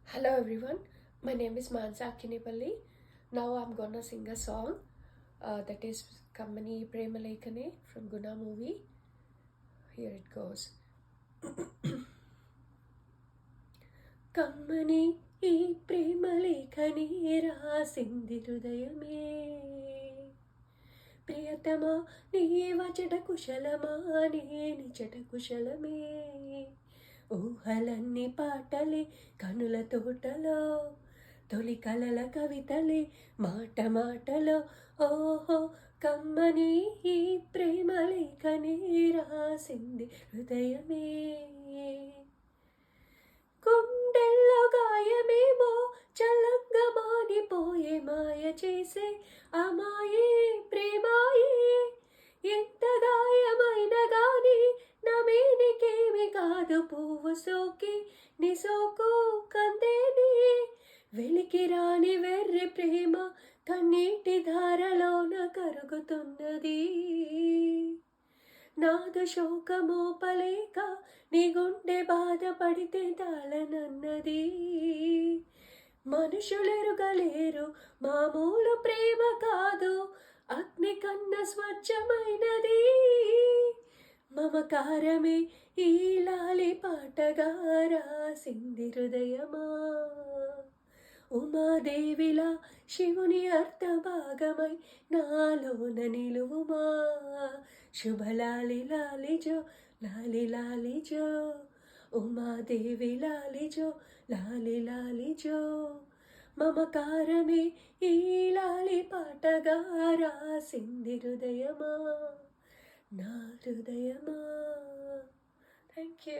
Hello everyone, my name is Mansa Akkinipalli. Now I'm gonna sing a song that is Kammani Premalekane from Guna movie. Here it goes. కమ్మని ఈ ప్రేమలేఖని రాసింది హృదయమే ప్రియతమా నీ వచట కుశలమా నీ నిచట కుశలమే ఊహలన్నీ పాటలే కనుల తోటలో తొలి కలల కవితలే మాట మాటలో ఓహో కమ్మని ఈ ప్రేమలేఖని రాసింది హృదయమే గుండెల్లో గాయమేమో చల్లంగా మానిపోయే మాయ చేసే అమాయే ప్రేమాయే ఎంత గాయమైన గాని నమేనికేమి కాదు పువ్వు సోకి నీ సోకు కందేని వెలికి రాని వెర్రి ప్రేమ కన్నీటి ధారలోన కరుగుతున్నది నాదు శోకమోపలేక నీ గుండె బాధపడితే తాళనన్నది మనుషులెరుగలేరు మామూలు ప్రేమ కాదు అగ్ని కన్న స్వచ్ఛమైనది మమకారమే ఈ లాలి పాటగా రాసింది హృదయమా ఉమాదేవిలా శివుని అర్థభాగమై నాలోన నిలువుమా శుభలాలి లాలిజో లాలి లాలిజో ఉమాదేవి లాలిజో లాలి లాలిజో మమకారమే ఈ లాలి పాటగా రాసింది హృదయమా నా హృదయమా. Thank you.